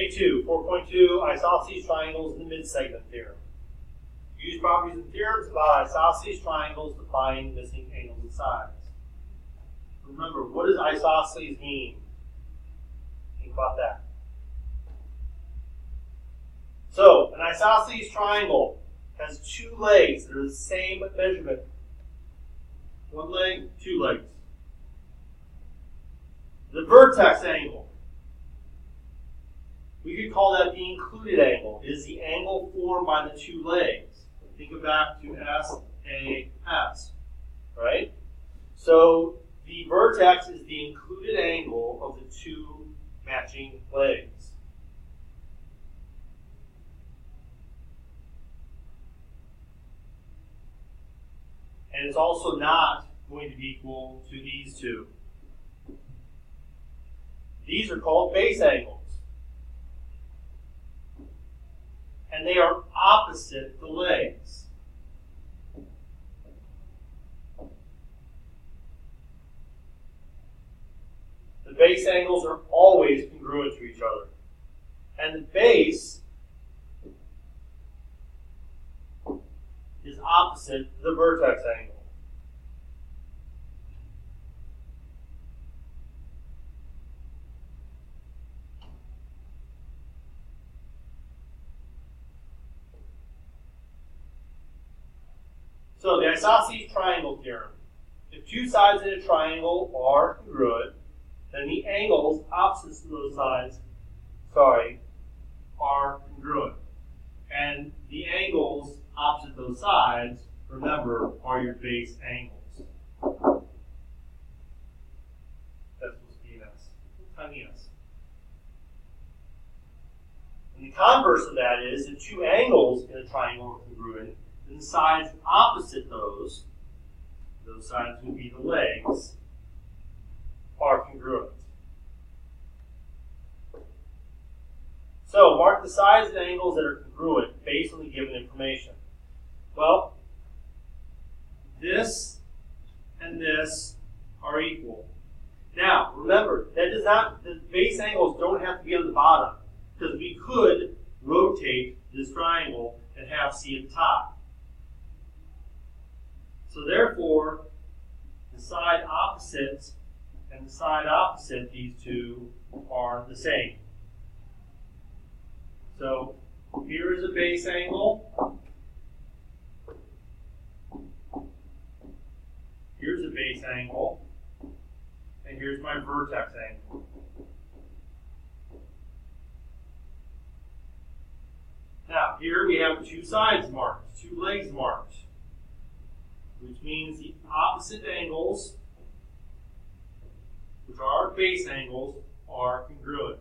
Day 2, 4.2, isosceles triangles and the Mid-Segment Theorem. Use properties and theorems about isosceles triangles to find missing angles and sides. Remember, what does isosceles mean? Think about that. So, an isosceles triangle has two legs that are the same measurement. One leg, two legs. The vertex angle, we could call that the included angle. It is the angle formed by the two legs. Think back to SAS, right? So the vertex is the included angle of the two matching legs. And it's also not going to be equal to these two. These are called base angles. And they are opposite the legs. The base angles are always congruent to each other. And the base is opposite the vertex angle. So the isosceles triangle theorem. If two sides in a triangle are congruent, then the angles opposite to those sides, are congruent. And the angles opposite those sides, remember, are your base angles. That's supposed to be an S. Tiny S. And the converse of that is if two angles in a triangle are congruent, then the sides opposite those sides would be the legs, are congruent. So mark the sides and angles that are congruent based on the given information. Well, this and this are equal. Now, remember, the base angles don't have to be on the bottom, because we could rotate this triangle and have C at the top. So therefore, the side opposite and the side opposite, these two, are the same. So here is a base angle. Here's a base angle. And here's my vertex angle. Now, here we have two sides marked, two legs marked, which means the opposite angles, which are our base angles, are congruent.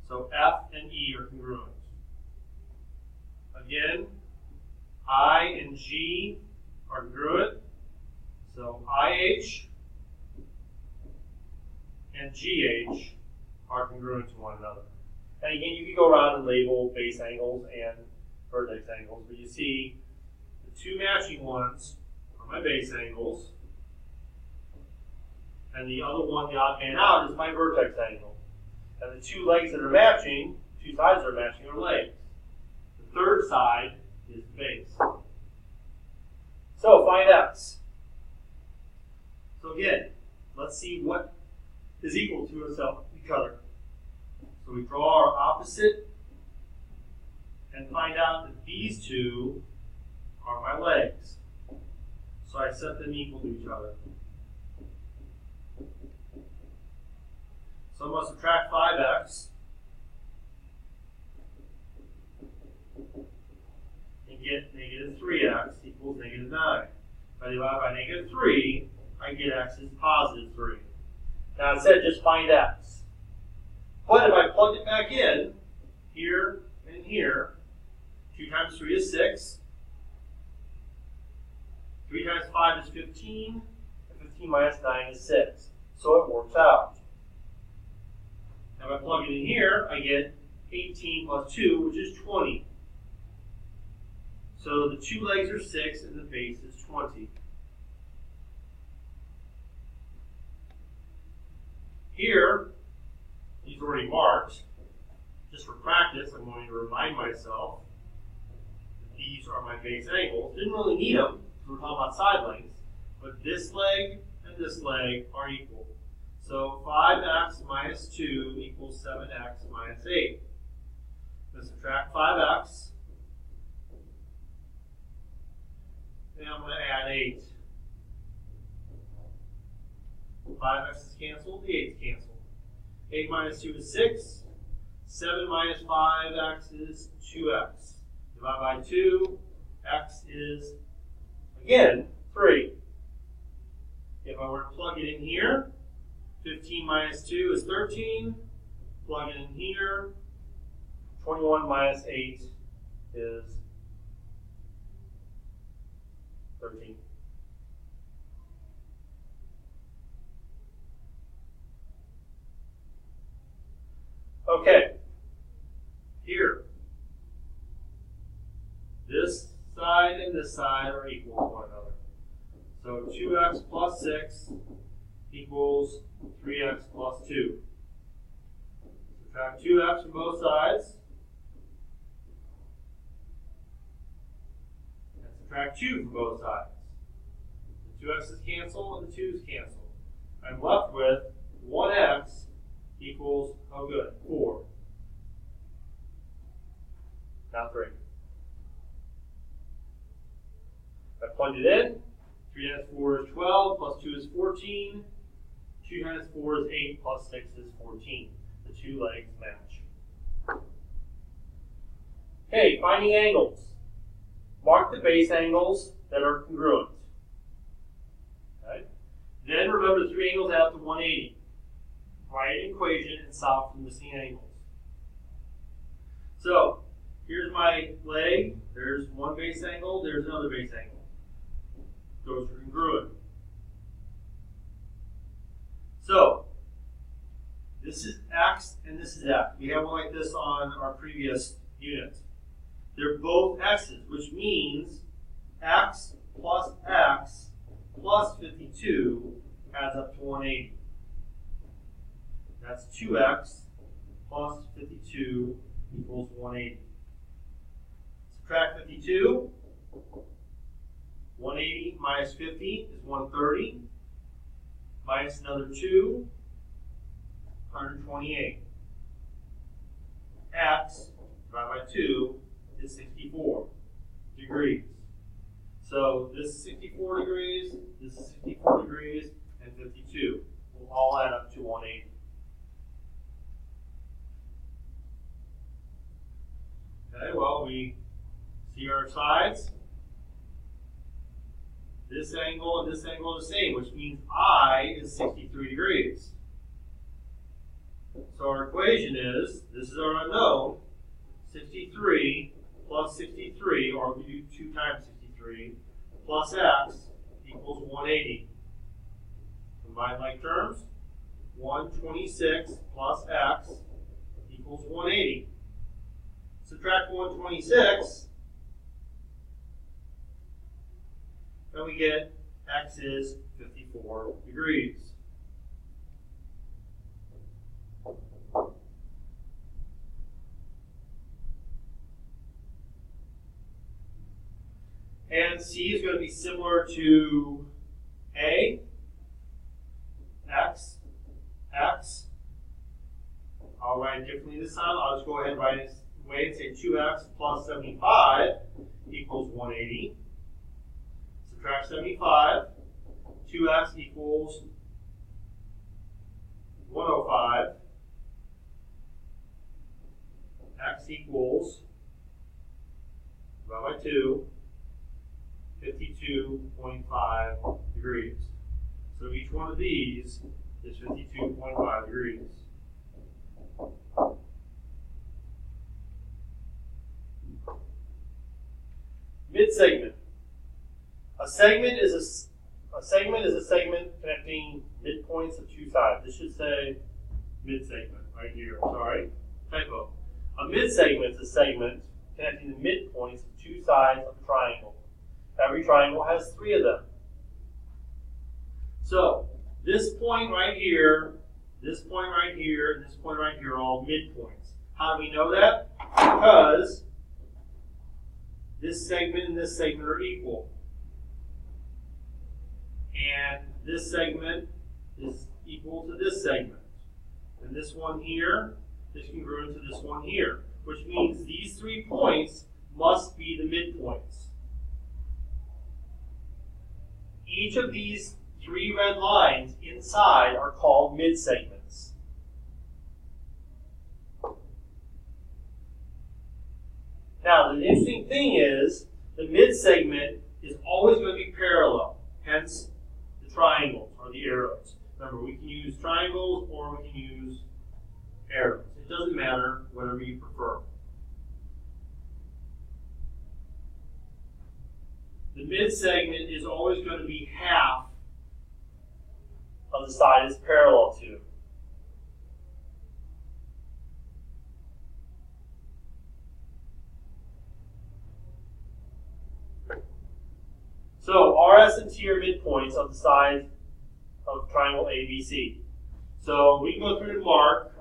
So F and E are congruent. Again, I and G are congruent. So IH and GH are congruent to one another. And again, you can go around and label base angles and vertex angles, but you see the two matching ones are my base angles, and the other one, the odd man out, is my vertex angle. And the two legs that are matching, two sides that are matching, are legs. The third side is the base. So find X. So again, let's see what is equal to each other. So we draw our opposite and find out that these two are my legs. So I set them equal to each other. So I'm going to subtract 5x and get negative 3x equals negative 9. If I divide by negative 3, I get x is positive 3. Now it said just find x. But if I plug it back in, here and here, 2 times 3 is 6. 3 times 5 is 15. And 15 minus 9 is 6. So it works out. Now if I plug it in here, I get 18 plus 2, which is 20. So the two legs are 6 and the base is 20. Here, these are already already marked. Just for practice, I'm going to remind myself that these are my base angles. Didn't really need them, because we're talking about side lengths, but this leg and this leg are equal. So 5x minus 2 equals 7x minus 8. Let's subtract 5x. And I'm going to add 8. 5x is canceled, the 8's canceled. 8 minus 2 is 6. 7 minus 5x is 2x. Divide by 2, x is, again, 3. If I were to plug it in here, 15 minus 2 is 13. Plug it in here, 21 minus 8 is 13. Okay, here, this side and this side are equal to one another. So 2x plus 6 equals 3x plus 2. Subtract 2x from both sides. And subtract 2 from both sides. The 2x's cancel and the 2's cancel. I'm left with 1x equals, oh good, 4. Now 3. I plugged it in. 3 times 4 is 12, plus 2 is 14. 2 times 4 is 8, plus 6 is 14. The two legs match. Okay, finding angles. Mark the base angles that are congruent. Okay. Then remember the three angles add up to 180. Write an equation and solve for the missing angles. So, here's my leg. There's one base angle, there's another base angle. Those are congruent. So, this is x and this is x. We have one like this on our previous unit. They're both x's, which means x plus 52 adds up to 180. That's 2x plus 52 equals 180. Subtract 52. 180 minus 50 is 130. Minus another 2, 128. X divided by 2 is 64 degrees. So this is 64 degrees, this is 64 degrees, and 52 will all add up to 180. Okay, well, we see our sides. This angle and this angle are the same, which means I is 63 degrees. So our equation is, this is our unknown, 63 plus 63, or we do 2 times 63, plus x equals 180. Combine like terms, 126 plus x equals 180. Subtract 126, and we get x is 54 degrees. And C is going to be similar to A, x, x. I'll write it differently this time. I'll just go ahead and write it away and say 2x plus 75 equals 180. Subtract 75. 2x equals 105. X equals, divided by 2, 52.5 degrees. So each one of these is 52.5 degrees. Mid-segment. A segment is a segment connecting midpoints of two sides. This should say mid-segment right here. Sorry, typo. A mid-segment is a segment connecting the midpoints of two sides of a triangle. Every triangle has 3 of them. So this point right here, this point right here, and this point right here are all midpoints. How do we know that? Because this segment and this segment are equal. And this segment is equal to this segment. And this one here is congruent to this one here, which means these 3 points must be the midpoints. Each of these 3 red lines inside are called midsegments. Now, the interesting thing is the midsegment is always going to be parallel, hence the triangles or the arrows. Remember, we can use triangles or we can use arrows. It doesn't matter, whatever you prefer. The midsegment is always going to be half of the side it's parallel to. So RS and T are midpoints of the sides of triangle ABC. So we can go through and mark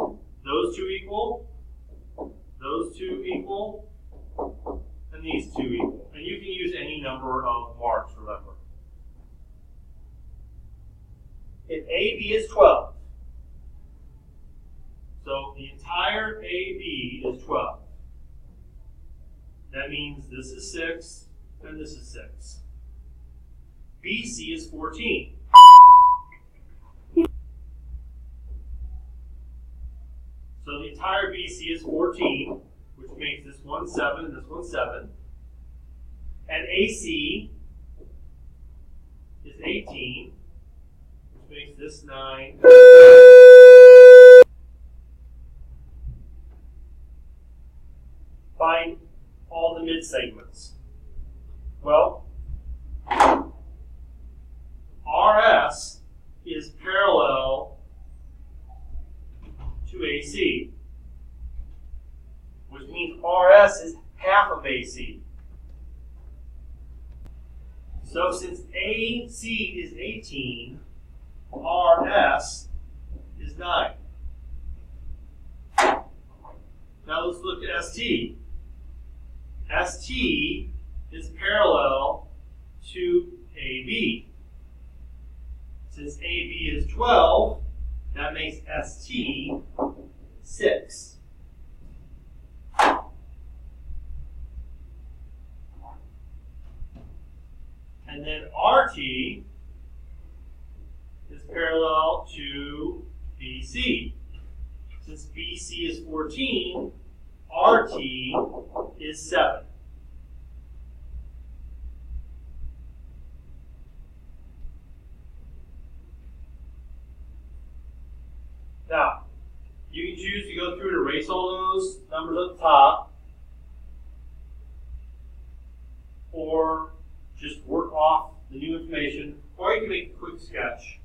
those 2 equal, those 2 equal, and these 2 equal. And you can use any number of marks, remember. If AB is 12, so the entire AB is 12. That means this is 6 and this is 6. BC is 14. So the entire BC is 14, which makes this one 7 and this one 7. And AC is 18, which makes this 9. Find all the midsegments. Well, RS is parallel to AC, which means RS is half of AC. So since AC is 18, RS is 9. Now let's look at ST. ST is parallel to AB. Since AB is 12, that makes ST 6. And then RT is parallel to BC. Since BC is 14, RT is 7. Now, you can choose to go through and erase all those numbers at the top, or just work off the new information, or you can make a quick sketch.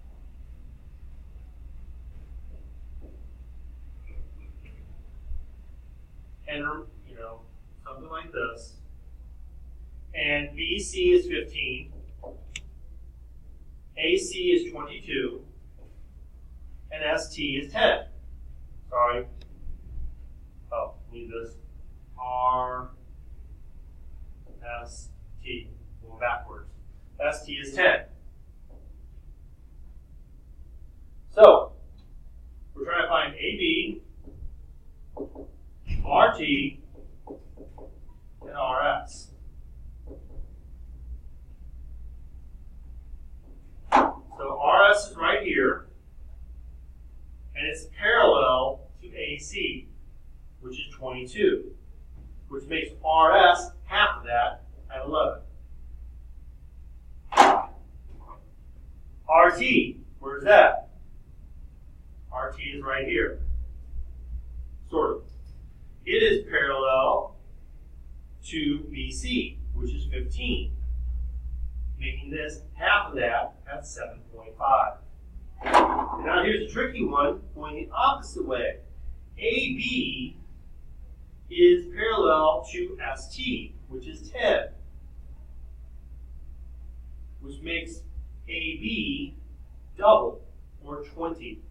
And, something like this. And BC is 15, AC is 22, and ST is 10. Sorry. Oh, need this. R, S, T. Going backwards. ST is 10. So, we're trying to find AB, RT, and RS. So RS is right here, and it's parallel to AC, which is 22, which makes RS half of that at 11. RT, where's that? RT is right here, sort of. It is parallel to BC, which is 15, making this half of that at 7.5. Now here's a tricky one, going the opposite way. AB is parallel to ST, which is 10, which makes AB double, or 20.